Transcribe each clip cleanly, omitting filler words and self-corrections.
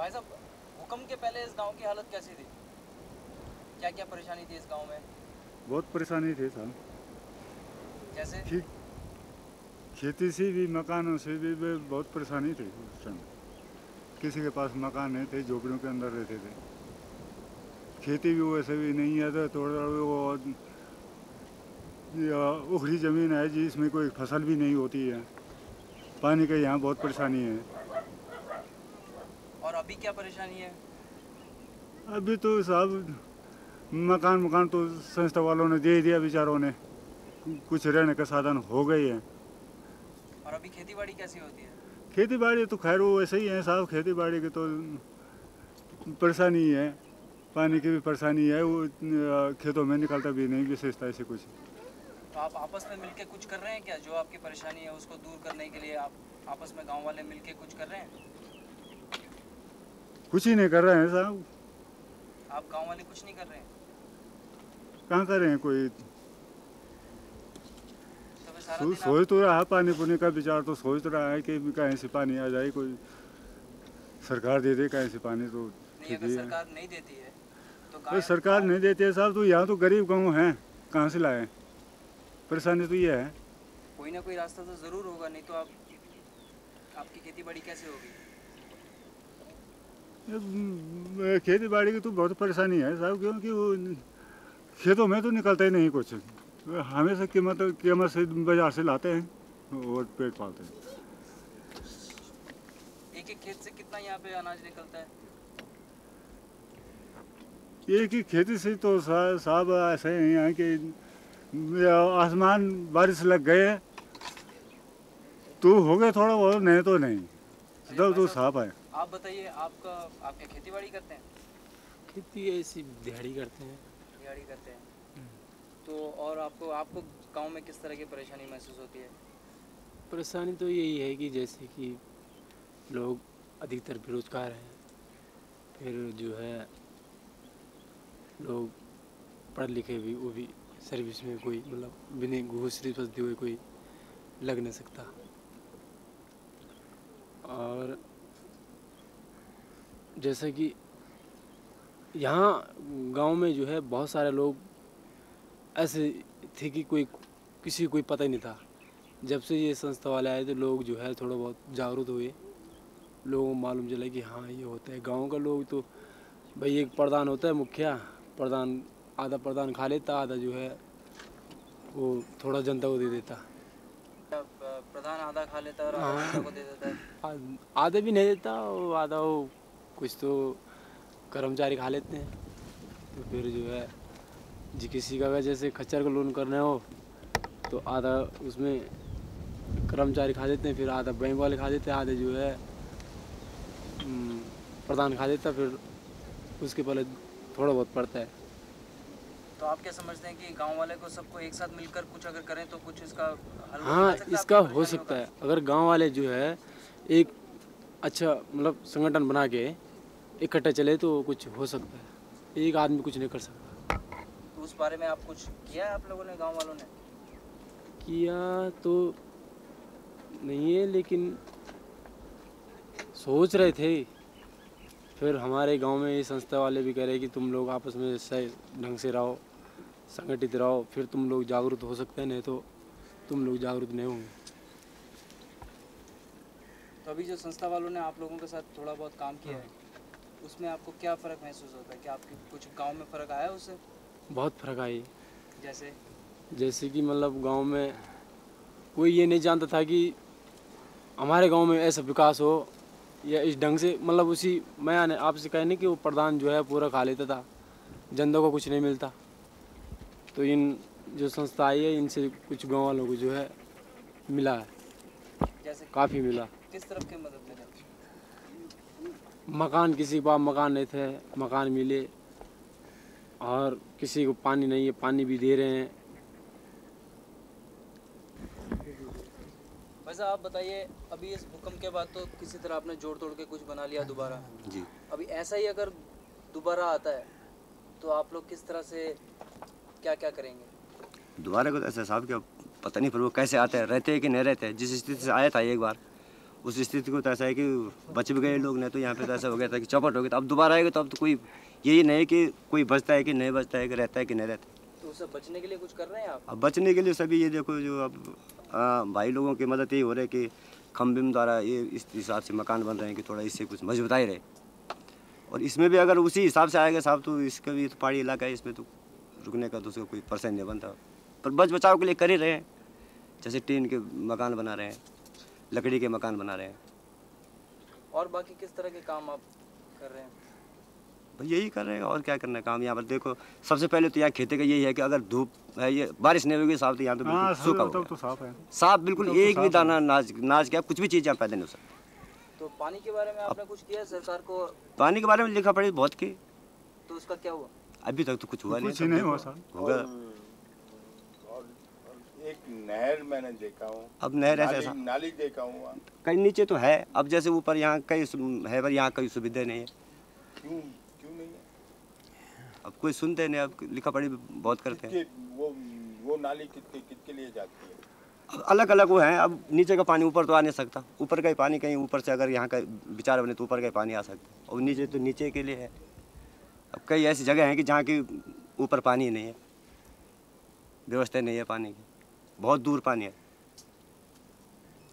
भाई साहब, भूकंप के पहले इस गांव की हालत कैसी थी? क्या क्या परेशानी थी इस गांव में? बहुत परेशानी थी साहब। जैसे खे, खेती से भी मकानों से भी बहुत परेशानी थी उस समय। किसी के पास मकान नहीं थे, झोपड़ियों के अंदर रहते थे। खेती भी वैसे भी नहीं है, तो थोड़ा वो उखड़ी ज़मीन है जिसमें कोई फसल भी नहीं होती है। पानी का यहाँ बहुत परेशानी है। और अभी क्या परेशानी है? अभी तो साहब मकान मकान तो संस्था वालों ने दे दिया बेचारों ने, कुछ रहने का साधन हो गए हैं। और अभी खेती बाड़ी कैसी होती है? खेती बाड़ी तो खैर वो वैसे ही है साहब, खेती बाड़ी की तो परेशानी है, पानी की भी परेशानी है, वो खेतों में निकलता भी नहीं विशेषता ऐसे कुछ। तो आप आपस में मिलके कुछ कर रहे हैं क्या? जो आपकी परेशानी है उसको दूर करने के लिए आप आपस में गांव वाले मिलके कुछ कर रहे हैं? कुछ ही नहीं कर रहे हैं साहब। आप गांव वाले कुछ नहीं कर रहे हैं? कहाँ कर रहे हैं कोई। तो फिर सारा दिन सोच तो रहा है, पानी पुनी का विचार तो सोच रहा है कि कहीं से पानी आ जाए, कोई सरकार दे दे कहीं से पानी तो नहीं, ठीक अगर ही सरकार नहीं देती है तो है। सरकार नहीं देती है साहब, तो यहाँ तो गरीब गाँव हैं, कहाँ से लाए। परेशानी तो ये है। कोई ना कोई रास्ता तो ज़रूर होगा, नहीं तो आपकी खेती बाड़ी कैसे होगी? खेती बाड़ी की तो बहुत परेशानी है साहब, क्योंकि वो खेतों में तो निकलता ही नहीं कुछ। हमेशा कीमत से बाजार से लाते हैं और पेट पालते हैं। एक एक खेत से कितना यहाँ पे अनाज निकलता है? एक ही खेती से तो साहब ऐसे ही है कि आसमान बारिश लग गए तो हो गए थोड़ा बहुत, नहीं तो नहीं, सब तो साफ है। आप बताइए, आपका खेती बाड़ी करते हैं? खेती ऐसी दिहाड़ी करते हैं। दिहाड़ी करते हैं। तो और आपको गांव में किस तरह की परेशानी महसूस होती है? परेशानी तो यही है कि जैसे कि लोग अधिकतर बेरोजगार हैं, फिर जो है लोग पढ़े लिखे भी, वो भी सर्विस में कोई मतलब बिना घूस रिश्वत दिए हुए कोई लग नहीं सकता। और जैसे कि यहाँ गांव में जो है बहुत सारे लोग ऐसे थे कि किसी को कोई पता ही नहीं था। जब से ये संस्था वाले आए तो लोग जो है थोड़ा बहुत जागरूक हुए, लोगों को मालूम चला कि हाँ ये होता है। गांव का लोग तो भाई एक प्रधान होता है मुखिया, प्रधान आधा प्रधान खा लेता, आधा जो है वो थोड़ा जनता को दे देता। प्रधान आधा खा लेता है और आधा जनता को दे देता है। आधा भी नहीं देता, और आधा वो कुछ तो कर्मचारी खा लेते हैं। तो फिर जो है जी किसी का अगर जैसे खच्चर का लोन करना हो तो आधा उसमें कर्मचारी खा देते हैं, फिर आधा बैंक वाले खा देते हैं, आधे जो है प्रधान खा देता, फिर उसके पहले थोड़ा बहुत पड़ता है। तो आप क्या समझते हैं कि गांव वाले को सबको एक साथ मिलकर कुछ अगर करें तो कुछ इसका हल हाँ, इसका हो सकता है। अगर गांव वाले जो है एक अच्छा मतलब संगठन बना के इकट्ठा चले तो कुछ हो सकता है। एक आदमी कुछ नहीं कर सकता। तो उस बारे में आप कुछ किया है आप लोगों ने, गांव वालों ने? किया तो नहीं है, लेकिन सोच रहे थे। फिर हमारे गांव में ये संस्था वाले भी कह रहे कि तुम लोग आपस में सही ढंग से रहो, संगठित रहो, फिर तुम लोग जागरूक हो सकते हैं, नहीं तो तुम लोग जागरूक नहीं होंगे। तो अभी जो संस्था वालों ने आप लोगों के साथ थोड़ा बहुत काम किया है, उसमें आपको क्या फ़र्क महसूस होता है? कि आपके कुछ गांव में फ़र्क आया उससे? बहुत फर्क आई। जैसे कि मतलब गांव में कोई ये नहीं जानता था कि हमारे गांव में ऐसा विकास हो या इस ढंग से, मतलब उसी मैं आपसे कहने कि वो प्रधान जो है पूरा खा लेता था, जनता को कुछ नहीं मिलता। तो इन जो संस्था आई है इनसे कुछ गांव वालों को जो है मिला है, जैसे काफ़ी मिला। किस तरफ की मदद मिली? मकान, किसी के पास मकान नहीं थे, मकान मिले, और किसी को पानी नहीं है, पानी भी दे रहे हैं। वैसे आप बताइए, अभी इस भूकंप के बाद तो किसी तरह आपने जोड़ तोड़ के कुछ बना लिया दोबारा जी। अभी ऐसा ही अगर दोबारा आता है तो आप लोग किस तरह से क्या क्या करेंगे? दोबारा को तो ऐसा साहब क्या पता नहीं, फिर वो कैसे आते हैं, रहते हैं कि नहीं रहते हैं। जिस स्थिति से आया था एक बार उस स्थिति को तो ऐसा है कि बच भी गए लोग, नहीं तो यहाँ पे तो ऐसा हो गया था कि चौपट हो गया। तो अब दोबारा आएगा तो अब तो कोई यही नहीं कि कोई बचता है कि नहीं बचता है, कि रहता है कि नहीं रहता। तो उससे बचने के लिए कुछ कर रहे हैं आप? अब बचने के लिए सभी ये देखो जो अब भाई लोगों की मदद यही हो रही है कि खम्बे द्वारा ये इस हिसाब से मकान बन रहे हैं कि थोड़ा इससे कुछ मजबूताई रहे। और इसमें भी अगर उसी हिसाब से आएगा साहब तो इसका भी तो पहाड़ी इलाका है, इसमें तो रुकने का तो उसका कोई परसेंट नहीं बनता। पर बच बचाव के लिए कर ही रहे हैं, जैसे टीन के मकान बना रहे हैं, लकड़ी के मकान बना रहे हैं। और बाकी किस तरह के काम आप कर रहे हैं? भाई यही कर रहे हैं और क्या करना है काम। यहाँ पर देखो सबसे पहले तो यहाँ खेती का यही है कि अगर धूप है, ये बारिश नहीं होगी साहब तो यहाँ पे बिल्कुल सूखा होगा, तो साफ है, साफ बिल्कुल एक भी दाना नाज क्या कुछ भी चीज़ यहाँ पैदा नहीं हो सकती। तो पानी के बारे में आपने कुछ किया सरकार को? पानी के बारे में लिखा पढ़ी बहुत की, तो उसका क्या हुआ? अभी तक तो कुछ हुआ कुछ नहीं हुआ साहब। होगा। और एक नहर मैंने देखा हूँ, अब नहर ऐसा नाली देखा हूँ, कहीं नीचे तो है, अब जैसे ऊपर यहाँ कई है पर यहाँ कोई सुविधा नहीं है। क्यों नहीं है? अब कोई सुनते नहीं, अब लिखा पढ़ी बहुत करते हैं। वो नाली किसके लिए जाती है? अब अलग अलग वो हैं, अब नीचे का पानी ऊपर तो आ नहीं सकता, ऊपर का ही पानी कहीं ऊपर से अगर यहाँ का विचार बने तो ऊपर का ही पानी आ सकता है, और नीचे तो नीचे के लिए है। अब कई ऐसी जगह हैं कि जहाँ की ऊपर पानी नहीं है, व्यवस्था नहीं है पानी की, बहुत दूर पानी है।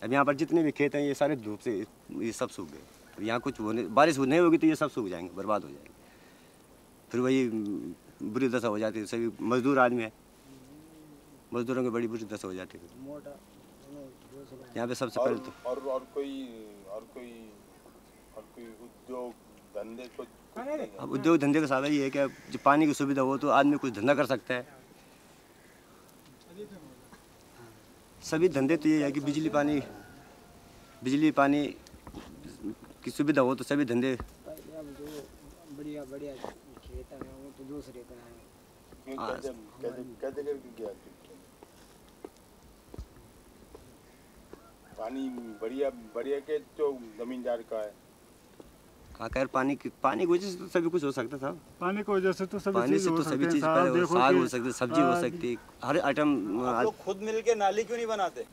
अब यहाँ पर जितने भी खेत हैं ये सारे धूप से ये सब सूख गए। अब यहाँ कुछ बारिश नहीं होगी तो ये सब सूख जाएंगे, बर्बाद हो जाएंगे। फिर वही बुरी दशा हो जाती है। सभी मजदूर आदमी है, मजदूरों की बड़ी बुरी दशा हो जाती है यहाँ पे सबसे पहले तो। और कोई उद्योग धंधे को? अब उद्योग धंधे का साधन ये है कि जब पानी की सुविधा हो तो आदमी कुछ धंधा कर सकता है। सभी धंधे तो ये है कि बिजली पानी की सुविधा हो तो सभी धंधे। बढ़िया खेत है वो तो दूसरे का है। कैसे करके गया? पानी बढ़िया के तो जमींदार का है। कहा कर पानी की वजह से तो सभी कुछ हो सकता था। पानी की वजह से तो सभी पानी से तो सभी चीज पैदा हो, साग हो सकती, सब्जी हो सकती, हर आइटम। आप लोग खुद मिलके नाली क्यों नहीं बनाते?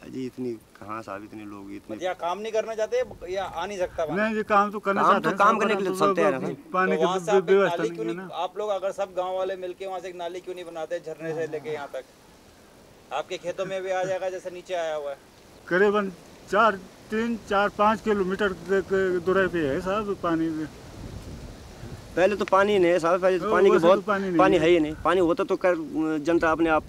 जी इतनी कहाँ साहब, इतने लोग इतने या काम नहीं करना चाहते या आ नहीं सकता पानी? नहीं, ये काम तो करना चाहते हैं, काम करने के लिए चलते हैं ना। पानी की व्यवस्था नहीं है ना। आप लोग अगर सब गांव वाले मिलके वहाँ से एक नाली क्यों नहीं बनाते, झरने से लेके यहाँ तक? आपके खेतों में भी आ जाएगा जैसे नीचे आया हुआ है। करीबन 3-4-5 किलोमीटर दूरी पे है साहब पानी। पहले तो पानी नहीं है साहब, पहले तो पानी के बहुत पानी है ही नहीं। पानी होता तो जनता अपने आप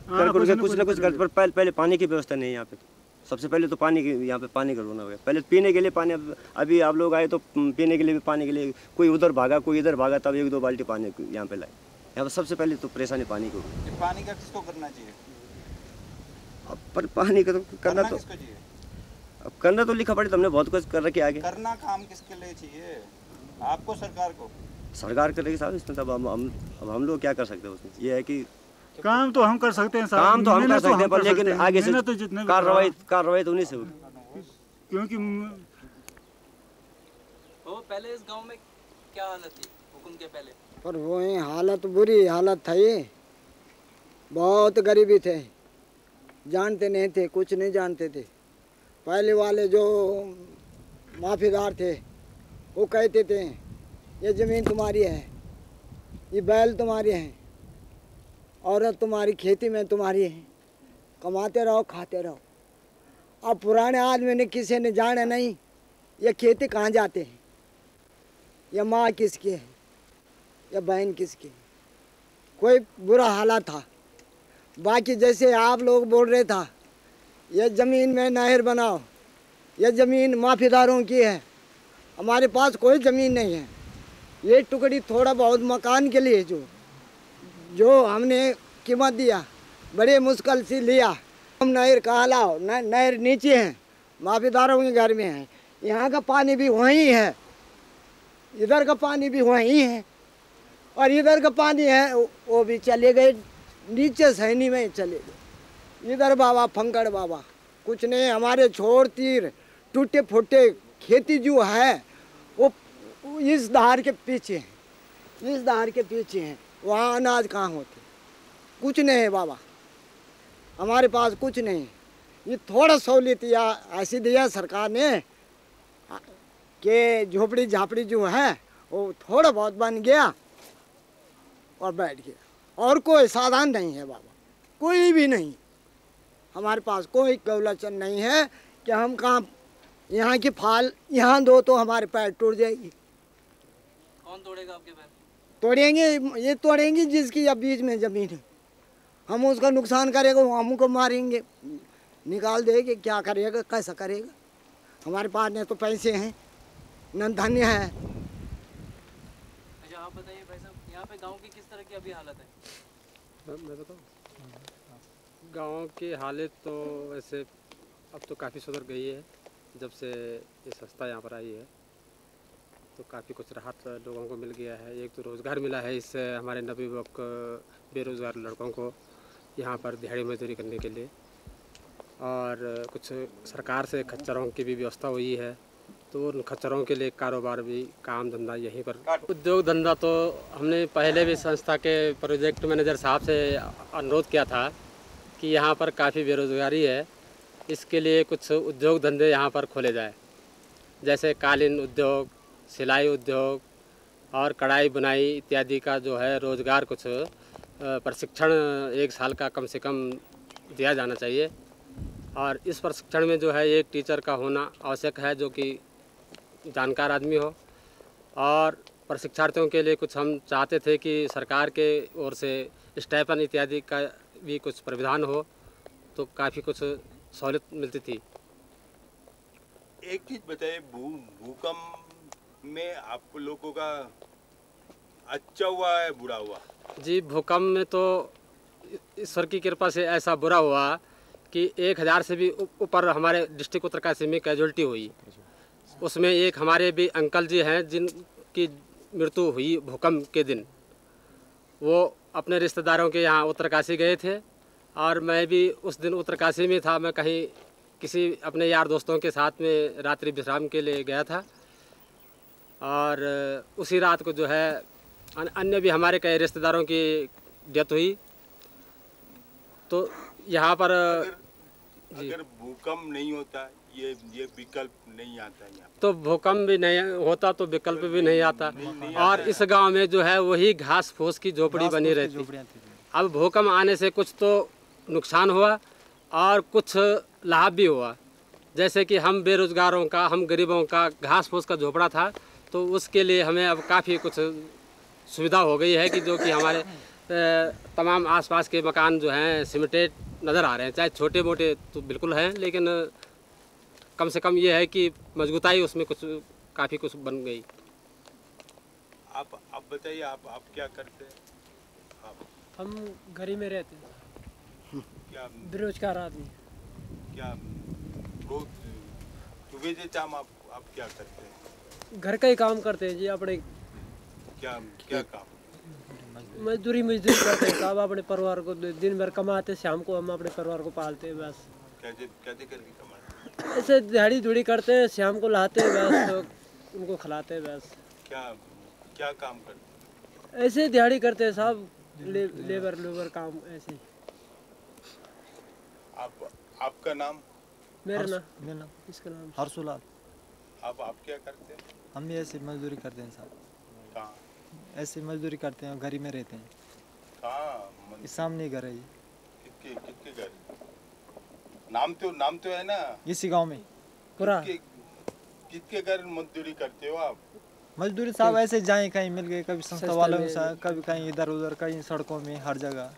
कर कुछ ना कुछ करते, पर पहले पानी की व्यवस्था नहीं है यहाँ पे। सबसे पहले तो पानी की यहाँ पे पानी का रोना हो गया। पहले पीने के लिए पानी, अभी आप लोग आए तो पीने के लिए भी पानी के लिए कोई उधर भागा कोई इधर भागा, तब 1-2 बाल्टी पानी यहाँ पे लाए। यहाँ पर सबसे पहले तो परेशानी पानी को। पानी का किसको करना चाहिए? अब पर पानी का तो करना तो अब करना तो लिखा पड़े, तुमने बहुत कुछ कर रखी आगे। करना काम किसके लिए चाहिए? आपको, सरकार को? सरकार करेगी साहब इसमें, तब हम लोग क्या कर सकते हैं उसमें। ये है कि काम तो हम कर सकते हैं साहब, काम तो हम कर सकते हैं, पर लेकिन आगे से तो जितने कार्रवाई तो उन्हीं से होगी। क्योंकि तो पहले इस गांव में क्या हालत थी हुकुम के पहले? पर वो हालत बुरी हालत था, ये बहुत गरीबी थे, जानते नहीं थे, कुछ नहीं जानते थे। पहले वाले जो माफीदार थे वो कहते थे ये ज़मीन तुम्हारी है, ये बैल तुम्हारी है, औरत तुम्हारी, खेती में तुम्हारी है, कमाते रहो खाते रहो। अब पुराने आदमी ने किसी ने जाना नहीं ये खेती कहाँ जाते हैं, ये माँ किसकी है, या बहन किसकी। कोई बुरा हालत था। बाकी जैसे आप लोग बोल रहे था ये ज़मीन में नहर बनाओ, ये ज़मीन माफीदारों की है, हमारे पास कोई ज़मीन नहीं है। ये टुकड़ी थोड़ा बहुत मकान के लिए जो हमने कीमत दिया, बड़े मुश्किल से लिया। हम नहर कहाँ लाओ, नहर नीचे है, माफीदारों के घर में है। यहाँ का पानी भी वहीं है, इधर का पानी भी वहीं है, और इधर का पानी है वो भी चले गए नीचे सैनी में चले गए। इधर बाबा फंकड़ बाबा कुछ नहीं, हमारे छोड़ तीर टूटे फूटे खेती जो है वो इस धार के पीछे है, इस धार के पीछे है। वहाँ अनाज कहाँ होते, कुछ नहीं है बाबा, हमारे पास कुछ नहीं। ये थोड़ा सहूलियत या ऐसी दिया सरकार ने कि झोपड़ी झापड़ी जो है वो थोड़ा बहुत बन गया और बैठ गया। और कोई साधन नहीं है बाबा, कोई भी नहीं। हमारे पास कोई कौलाचन नहीं है कि हम कहाँ यहाँ की फाल यहाँ दो तो हमारे पैर टूट जाएगी। कौन तोड़ेगा आपके पैर? तोड़ेंगे, ये तोड़ेंगे जिसकी अब बीच में ज़मीन है। हम उसका नुकसान करेगा, वो हमको मारेंगे, निकाल देंगे। क्या करेगा, कैसा करेगा? हमारे पास न तो पैसे हैं न धन्य है। अच्छा आप बताइए भाई साहब, यहाँ पे गांव की किस तरह की अभी हालत है? मैं बताऊँ, गांव की हालत तो वैसे अब तो काफ़ी सुधर गई है। जब से ये संस्था यहाँ पर आई है तो काफ़ी कुछ राहत लोगों को मिल गया है। एक तो रोज़गार मिला है, इससे हमारे नवयुवक बेरोज़गार लड़कों को यहाँ पर दिहाड़ी मजदूरी करने के लिए, और कुछ सरकार से खच्चरों की भी व्यवस्था हुई है, तो उन खच्चरों के लिए कारोबार भी, काम धंधा यहीं पर। उद्योग धंधा तो हमने पहले भी संस्था के प्रोजेक्ट मैनेजर साहब से अनुरोध किया था कि यहाँ पर काफ़ी बेरोज़गारी है, इसके लिए कुछ उद्योग धंधे यहाँ पर खोले जाए, जैसे कालीन उद्योग, सिलाई उद्योग और कढ़ाई बुनाई इत्यादि का जो है रोज़गार कुछ प्रशिक्षण 1 साल का कम से कम दिया जाना चाहिए। और इस प्रशिक्षण में जो है एक टीचर का होना आवश्यक है जो कि जानकार आदमी हो। और प्रशिक्षार्थियों के लिए कुछ हम चाहते थे कि सरकार के ओर से स्टाइपेंड इत्यादि का भी कुछ प्रावधान हो तो काफ़ी कुछ सहूलियत मिलती थी। एक चीज बताइए, भूकंप में आप लोगों का अच्छा हुआ है बुरा हुआ? जी, भूकंप में तो ईश्वर की कृपा से ऐसा बुरा हुआ कि 1000 से भी ऊपर हमारे डिस्ट्रिक्ट उत्तरकाशी में कैजुअल्टी हुई। उसमें एक हमारे भी अंकल जी हैं जिनकी मृत्यु हुई भूकंप के दिन। वो अपने रिश्तेदारों के यहाँ उत्तरकाशी गए थे और मैं भी उस दिन उत्तरकाशी में था। मैं कहीं किसी अपने यार दोस्तों के साथ में रात्रि विश्राम के लिए गया था और उसी रात को जो है अन्य भी हमारे कई रिश्तेदारों की डेथ हुई। तो यहाँ पर अगर भूकंप नहीं होता, ये विकल्प नहीं आता यहाँ, तो भूकंप भी नहीं होता तो विकल्प भी नहीं आता। और इस गांव में जो है वही घास फूस की झोपड़ी बनी रहती। अब भूकंप आने से कुछ तो नुकसान हुआ और कुछ लाभ भी हुआ। जैसे कि हम बेरोजगारों का, हम गरीबों का घास फूस का झोपड़ा था तो उसके लिए हमें अब काफ़ी कुछ सुविधा हो गई है कि जो कि हमारे तमाम आसपास के मकान जो हैं सीमेंटेड नज़र आ रहे हैं। चाहे छोटे मोटे तो बिल्कुल हैं, लेकिन कम से कम ये है कि मजबूताई उसमें कुछ काफ़ी कुछ बन गई। आप बताइए, आप क्या करते हैं? हम घर ही में रहते हैं, क्या बेरोजगार आदमी। क्या रोज सुबह से शाम आप क्या करते हैं? घर का ही काम करते हैं जी। अपने क्या काम? मजदूरी करते हैं साहब। अपने परिवार को दिन भर कमाते, शाम को हम अपने परिवार को पालते हैं बस। कैसे करके कमाते? ऐसे दिहाड़ी धुड़ी करते हैं, शाम को लाते हैं बस, तो उनको खिलाते हैं बस। क्या काम करते? ऐसे दिहाड़ी करते हैं साहब, लेबर काम ऐसे। आपका नाम? मेरा नाम इसका नाम हर्षुलाल। आप क्या करते हैं? हम भी ऐसे मजदूरी करते हैं साहब। कहाँ? ऐसे मजदूरी करते हैं, घर ही में रहते हैं। कहाँ? इस सामने घर है ये। किसके घर? नाम तो है ना इसी गांव में पूरा। किसके घर मजदूरी करते हो आप? मजदूरी साहब ऐसे जाए कहीं मिल गए, कभी संस्था वालों में, कभी कहीं इधर उधर, कहीं सड़कों में, हर जगह।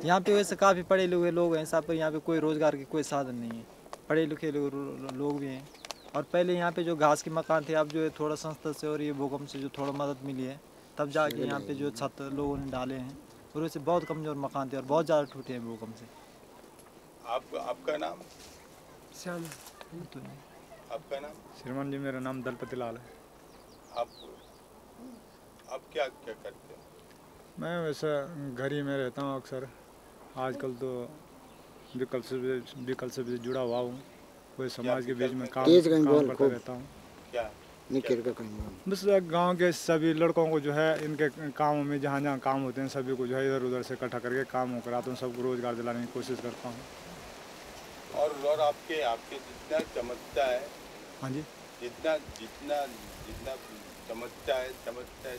यहाँ पे वैसे काफ़ी पढ़े लिखे लोग हैं साहब, पर यहाँ पे कोई रोज़गार की कोई साधन नहीं है। पढ़े लिखे लोग भी हैं। और पहले यहाँ पे जो घास के मकान थे, अब जो है थोड़ा संस्था से और ये भूकंप से जो थोड़ा मदद मिली है, तब जाके यहाँ पे जो छत लोगों ने डाले हैं, और वैसे बहुत कमज़ोर मकान थे और बहुत ज़्यादा टूटे हैं भूकंप से। आपका नाम? श्याम। आपका नाम? श्रीमान जी, मेरा नाम दलपति लाल है। आप क्या करते हो? मैं वैसे घर ही में रहता हूँ अक्सर। आजकल तो विकल्प से भी जुड़ा हुआ हूँ, कोई समाज के बीच में काम करता रहता हूँ। क्या? बस गांव के सभी लड़कों को जो है इनके कामों में जहाँ जहाँ काम होते हैं सभी को जो है इधर उधर से इकट्ठा करके काम कराता हूँ, सबको रोज़गार दिलाने की कोशिश करता हूँ। और आपके आपके जितना चमकता है, हाँ जी, जितना जितना जितना चमकता है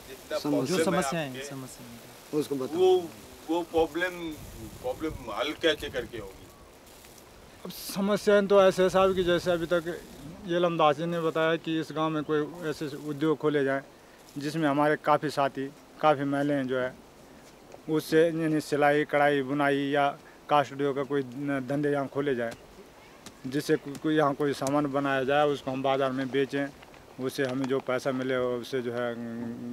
जितना समस्या- जो प्रॉब्लम है समस्याएं आपके, समस्या उसको बताओ। वो प्रॉब्लम हल कैसे करके होगी? अब समस्याएं तो ऐसे साहब कि जैसे अभी तक ये लमदास जी ने बताया कि इस गांव में कोई ऐसे उद्योग खोले जाएं जिसमें हमारे काफ़ी साथी, काफ़ी महिलाएं जो है उससे यानी सिलाई कढ़ाई बुनाई या कास्ट उद्योग का कोई धंधे यहाँ खोले जाए, जिससे कोई यहाँ कोई सामान बनाया जाए, उसको हम बाज़ार में बेचें, उससे हमें जो पैसा मिले उससे जो है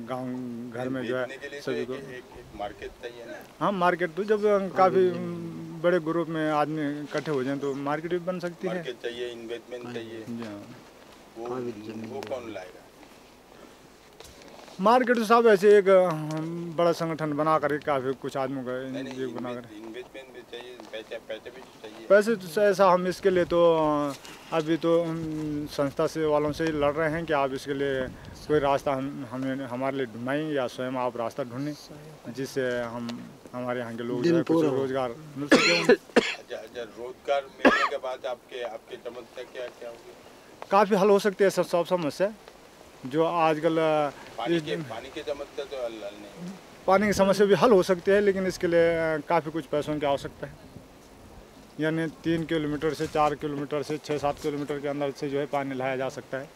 गांव घर में जो बेचने के लिए है तो सभी को। एक मार्केट चाहिए ना। हाँ, मार्केट तो जब काफ़ी बड़े ग्रुप में आदमी इकट्ठे हो जाएं तो मार्केट भी बन सकती है। मार्केट चाहिए, इन्वेस्टमेंट चाहिए, जी हाँ। वो कौन लाएगा? मार्केट तो साहब ऐसे एक बड़ा संगठन बना कर काफ़ी कुछ आदमियों का नहीं, एक बना कर इन्वेस्टमेंट भी चाहिए, पैसे भी चाहिए। पैसे तो ऐसा हम इसके लिए तो अभी तो संस्था से वालों से ही लड़ रहे हैं कि आप इसके लिए कोई रास्ता हमें हमारे लिए ढूंढाएं या स्वयं आप रास्ता ढूंढें जिससे हम हमारे यहाँ के लोग जो है कुछ रोजगार मिल सके। अच्छा, रोजगार मिलने के बाद आपके आपके समस्या क्या क्या होगी? काफ़ी हल हो सकती है सब समस्या जो आजकल पानी की समस्या तो हल नहीं। पानी की समस्या भी हल हो सकती है, लेकिन इसके लिए काफ़ी कुछ पैसों की आवश्यकता है। यानी 3 किलोमीटर से 4 किलोमीटर से 6-7 किलोमीटर के अंदर से जो है पानी लाया जा सकता है।